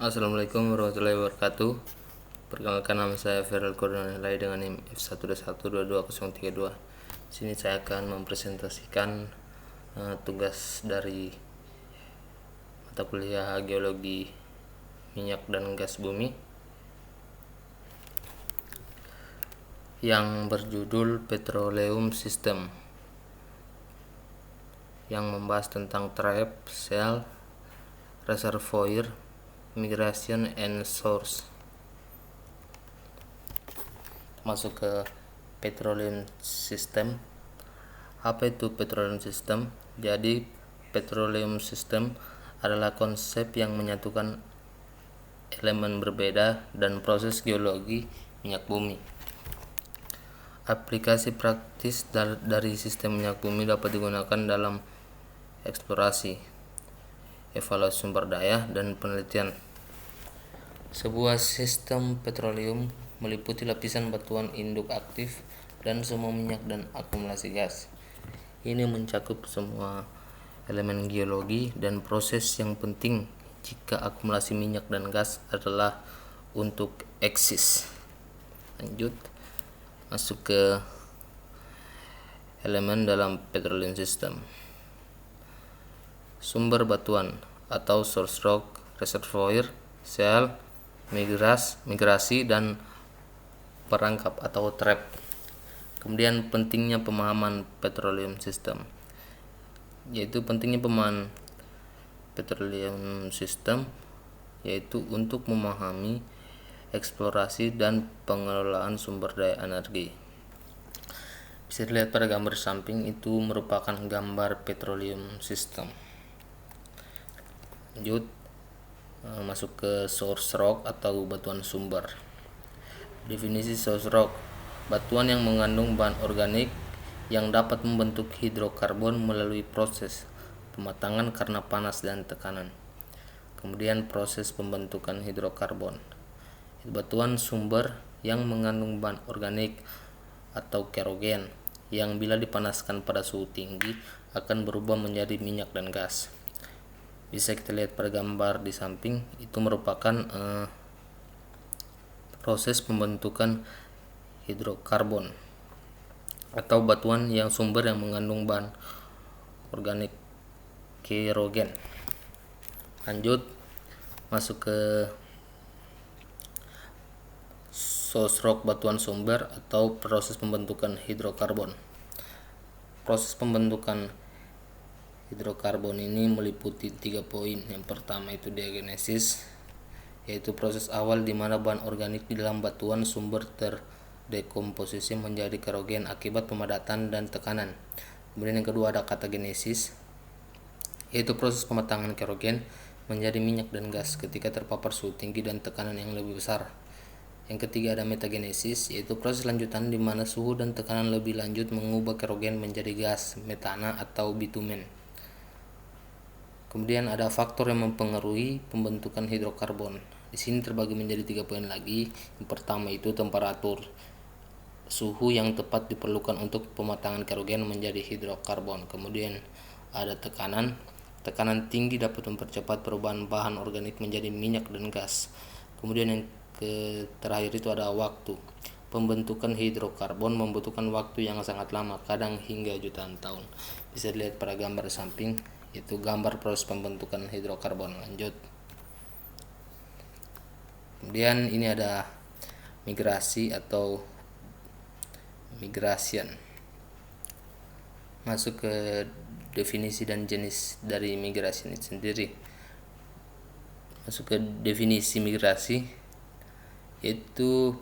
Assalamualaikum warahmatullahi wabarakatuh. Perkenalkan, nama saya Feral Kordonelai dengan NIM F121222032. Sini saya akan mempresentasikan tugas dari mata kuliah Geologi Minyak dan Gas Bumi yang berjudul Petroleum System, yang membahas tentang trap, shell, reservoir, migration, and source. Masuk ke petroleum system. Apa itu petroleum system? Jadi petroleum system adalah konsep yang menyatukan elemen berbeda dan proses geologi minyak bumi. Aplikasi praktis dari sistem minyak bumi dapat digunakan dalam eksplorasi, evaluasi sumber daya, dan penelitian. Sebuah sistem petroleum meliputi lapisan batuan induk aktif dan sumur minyak dan akumulasi gas. Ini mencakup semua elemen geologi dan proses yang penting jika akumulasi minyak dan gas adalah untuk eksis. Lanjut, masuk ke elemen dalam petroleum system. Sumber batuan atau source rock, reservoir, shell, migrasi, dan perangkap atau trap. Kemudian pentingnya pemahaman petroleum system, yaitu pentingnya pemahaman petroleum system yaitu untuk memahami eksplorasi dan pengelolaan sumber daya energi. Bisa dilihat pada gambar samping, itu merupakan gambar petroleum system. Lanjut, masuk ke source rock atau batuan sumber. Definisi source rock: batuan yang mengandung bahan organik yang dapat membentuk hidrokarbon melalui proses pematangan karena panas dan tekanan. Kemudian proses pembentukan hidrokarbon. Batuan sumber yang mengandung bahan organik atau kerogen yang bila dipanaskan pada suhu tinggi akan berubah menjadi minyak dan gas. Bisa kita lihat pada gambar di samping, itu merupakan proses pembentukan hidrokarbon atau batuan yang sumber yang mengandung bahan organik kerogen. Lanjut, masuk ke source rock batuan sumber atau proses pembentukan hidrokarbon. Proses pembentukan hidrokarbon ini meliputi 3 poin. Yang pertama itu diagenesis, yaitu proses awal di mana bahan organik di dalam batuan sumber terdekomposisi menjadi kerogen akibat pemadatan dan tekanan. Kemudian yang kedua ada katagenesis, yaitu proses pematangan kerogen menjadi minyak dan gas ketika terpapar suhu tinggi dan tekanan yang lebih besar. Yang ketiga ada metagenesis, yaitu proses lanjutan di mana suhu dan tekanan lebih lanjut mengubah kerogen menjadi gas metana atau bitumen. Kemudian ada faktor yang mempengaruhi pembentukan hidrokarbon. Di sini terbagi menjadi 3 poin lagi. Yang pertama itu temperatur. Suhu yang tepat diperlukan untuk pematangan kerogen menjadi hidrokarbon. Kemudian ada tekanan. Tekanan tinggi dapat mempercepat perubahan bahan organik menjadi minyak dan gas. Kemudian yang terakhir itu ada waktu. Pembentukan hidrokarbon membutuhkan waktu yang sangat lama, kadang hingga jutaan tahun. Bisa dilihat pada gambar samping, itu gambar proses pembentukan hidrokarbon. Lanjut, kemudian ini ada migrasi atau migration. Masuk ke definisi dan jenis dari migrasi ini sendiri. Masuk ke definisi migrasi, yaitu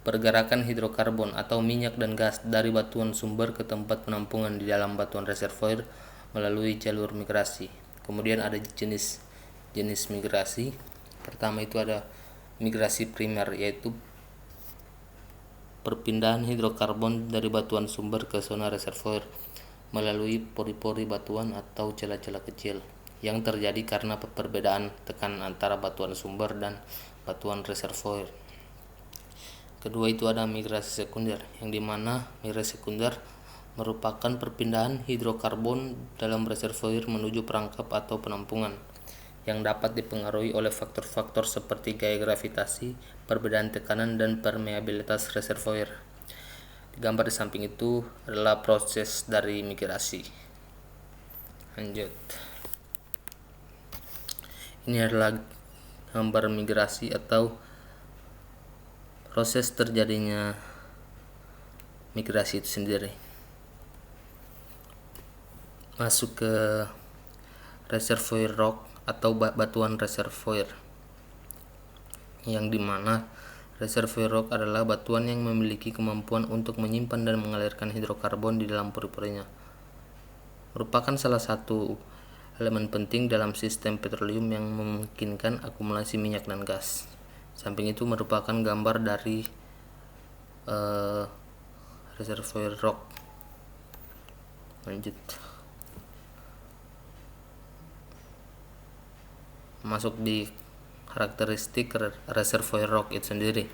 pergerakan hidrokarbon atau minyak dan gas dari batuan sumber ke tempat penampungan di dalam batuan reservoir melalui jalur migrasi. Kemudian ada jenis migrasi. Pertama itu ada migrasi primer, yaitu perpindahan hidrokarbon dari batuan sumber ke zona reservoir melalui pori-pori batuan atau celah-celah kecil yang terjadi karena perbedaan tekanan antara batuan sumber dan batuan reservoir. Kedua itu ada migrasi sekunder, yang dimana migrasi sekunder merupakan perpindahan hidrokarbon dalam reservoir menuju perangkap atau penampungan. yang dapat dipengaruhi oleh faktor-faktor seperti gaya gravitasi, perbedaan tekanan, dan permeabilitas reservoir. Gambar di samping itu adalah proses dari migrasi. Lanjut. Ini adalah gambar migrasi atau proses terjadinya migrasi itu sendiri. Masuk ke reservoir rock atau batuan reservoir, yang dimana reservoir rock adalah batuan yang memiliki kemampuan untuk menyimpan dan mengalirkan hidrokarbon di dalam pori-porinya. Merupakan salah satu elemen penting dalam sistem petroleum yang memungkinkan akumulasi minyak dan gas. Samping itu merupakan gambar dari reservoir rock. Lanjut. Masuk di karakteristik reservoir rock itu sendiri.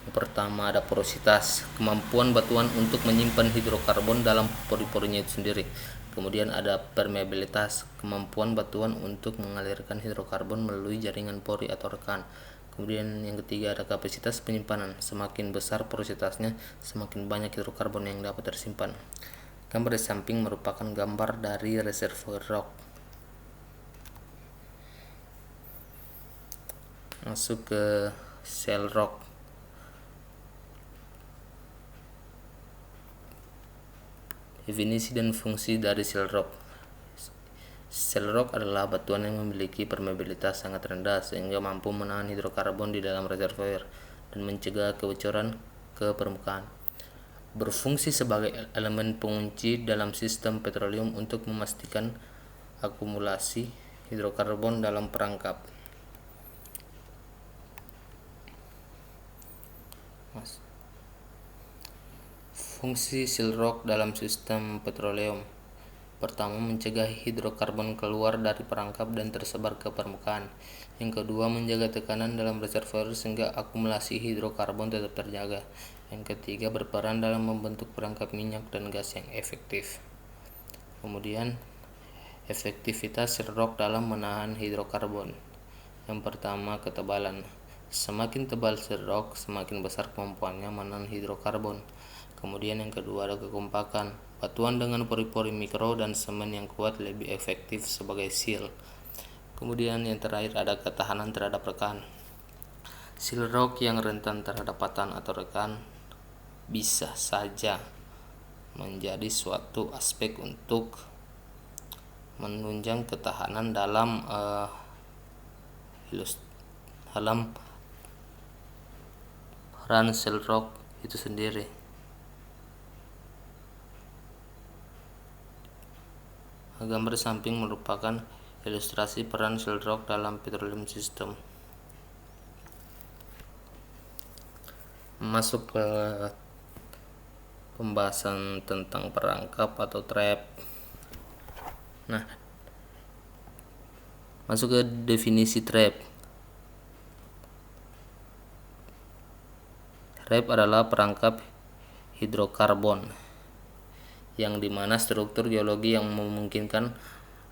Yang pertama ada porositas, kemampuan batuan untuk menyimpan hidrokarbon dalam pori-porinya itu sendiri. Kemudian ada permeabilitas, kemampuan batuan untuk mengalirkan hidrokarbon melalui jaringan pori atau rekan. Kemudian yang ketiga ada kapasitas penyimpanan, semakin besar porositasnya semakin banyak hidrokarbon yang dapat tersimpan. Gambar di samping merupakan gambar dari reservoir rock. Masuk ke shale rock. Definisi dan fungsi dari shale rock. Shale rock adalah batuan yang memiliki permeabilitas sangat rendah sehingga mampu menahan hidrokarbon di dalam reservoir dan mencegah kebocoran ke permukaan. Berfungsi sebagai elemen pengunci dalam sistem petroleum untuk memastikan akumulasi hidrokarbon dalam perangkap. Fungsi shale rock dalam sistem petroleum. Pertama, mencegah hidrokarbon keluar dari perangkap dan tersebar ke permukaan. Yang kedua, menjaga tekanan dalam reservoir sehingga akumulasi hidrokarbon tetap terjaga. Yang ketiga, berperan dalam membentuk perangkap minyak dan gas yang efektif. Kemudian, efektivitas shale rock dalam menahan hidrokarbon. Yang pertama, ketebalan. Semakin tebal shale rock, semakin besar kemampuannya menahan hidrokarbon. Kemudian yang kedua ada kekompakan. Batuan dengan pori-pori mikro dan semen yang kuat lebih efektif sebagai seal. Kemudian yang terakhir ada ketahanan terhadap rekan. Shale rock yang rentan terhadap patahan atau rekan bisa saja menjadi suatu aspek untuk menunjang ketahanan dalam peran shale rock itu sendiri. Gambar samping merupakan ilustrasi peran shale rock dalam petroleum system. Masuk ke pembahasan tentang perangkap atau trap. Nah, masuk ke definisi trap. Trap adalah perangkap hidrokarbon yang dimana struktur geologi yang memungkinkan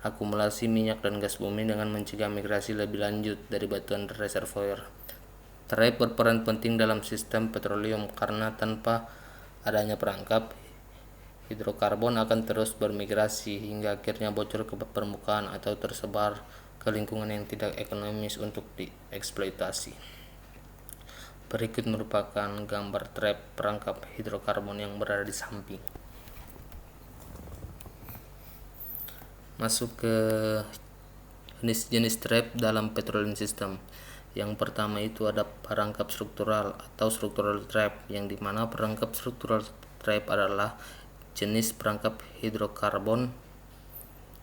akumulasi minyak dan gas bumi dengan mencegah migrasi lebih lanjut dari batuan reservoir. Trap berperan penting dalam sistem petroleum karena tanpa adanya perangkap, hidrokarbon akan terus bermigrasi hingga akhirnya bocor ke permukaan atau tersebar ke lingkungan yang tidak ekonomis untuk dieksploitasi. Berikut merupakan gambar trap perangkap hidrokarbon yang berada di samping. Masuk ke jenis-jenis trap dalam petroleum system. Yang pertama itu ada perangkap struktural atau structural trap, yang dimana perangkap struktural trap adalah jenis perangkap hidrokarbon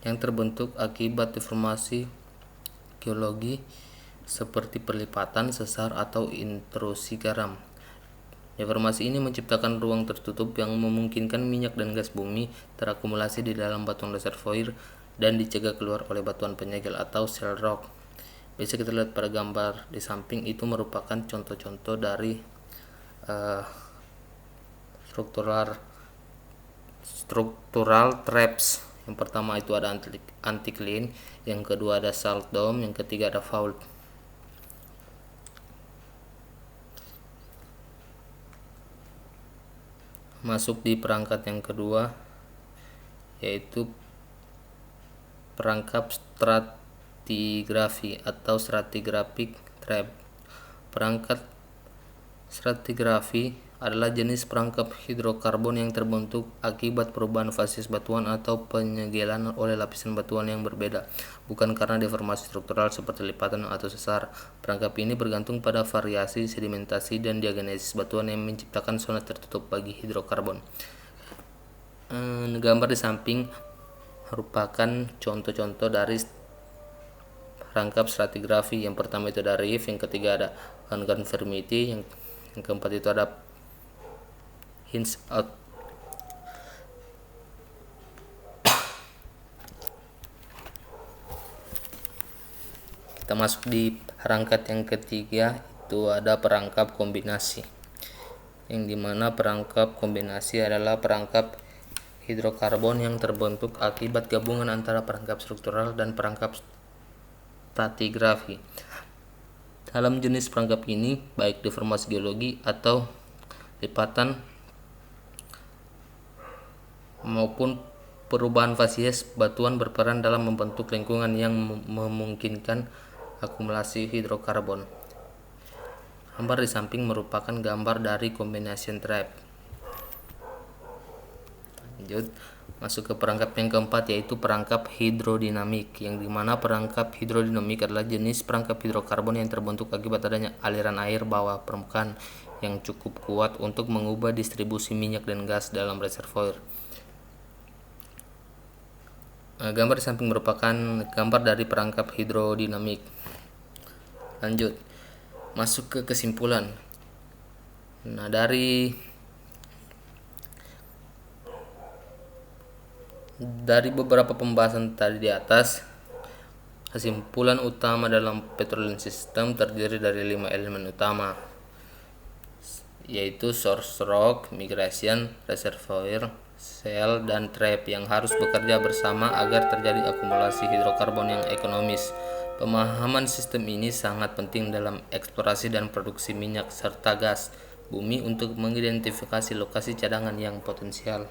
yang terbentuk akibat deformasi geologi seperti perlipatan, sesar, atau intrusi garam. Deformasi ini menciptakan ruang tertutup yang memungkinkan minyak dan gas bumi terakumulasi di dalam batuan reservoir dan dicegah keluar oleh batuan penyegel atau shale rock. Bisa kita lihat pada gambar di samping itu merupakan contoh-contoh dari struktural traps Yang pertama itu ada anticline, yang kedua ada salt dome, yang ketiga ada fault. Masuk di perangkat yang kedua, yaitu perangkap stratigrafi atau stratigraphic trap. Perangkat stratigrafi adalah jenis perangkap hidrokarbon yang terbentuk akibat perubahan fase batuan atau penyegelan oleh lapisan batuan yang berbeda, bukan karena deformasi struktural seperti lipatan atau sesar. Perangkap ini bergantung pada variasi sedimentasi dan diagenesis batuan yang menciptakan zona tertutup bagi hidrokarbon. Gambar di samping merupakan contoh-contoh dari perangkap stratigrafi. Yang pertama itu ada reef, yang ketiga ada unconformity, yang keempat itu ada hinge out. Kita masuk di perangkat yang ketiga, itu ada perangkap kombinasi, yang dimana perangkap kombinasi adalah perangkap hidrokarbon yang terbentuk akibat gabungan antara perangkap struktural dan perangkap stratigrafi. Dalam jenis perangkap ini, baik deformasi geologi atau lipatan maupun perubahan fasies batuan berperan dalam membentuk lingkungan yang memungkinkan akumulasi hidrokarbon. Gambar di samping merupakan gambar dari combination trap. Lanjut, masuk ke perangkap yang keempat, yaitu perangkap hidrodinamik, yang dimana perangkap hidrodinamik adalah jenis perangkap hidrokarbon yang terbentuk akibat adanya aliran air bawah permukaan yang cukup kuat untuk mengubah distribusi minyak dan gas dalam reservoir. Gambar di samping merupakan gambar dari perangkap hidrodinamik. Lanjut, masuk ke kesimpulan. Dari beberapa pembahasan tadi di atas, kesimpulan utama dalam petroleum system terdiri dari 5 elemen utama, yaitu source rock, migration, reservoir, shale, dan trap, yang harus bekerja bersama agar terjadi akumulasi hidrokarbon yang ekonomis. Pemahaman sistem ini sangat penting dalam eksplorasi dan produksi minyak serta gas bumi untuk mengidentifikasi lokasi cadangan yang potensial.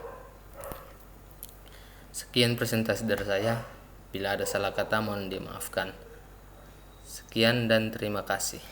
Sekian presentasi dari saya. Bila ada salah kata mohon dimaafkan. Sekian dan terima kasih.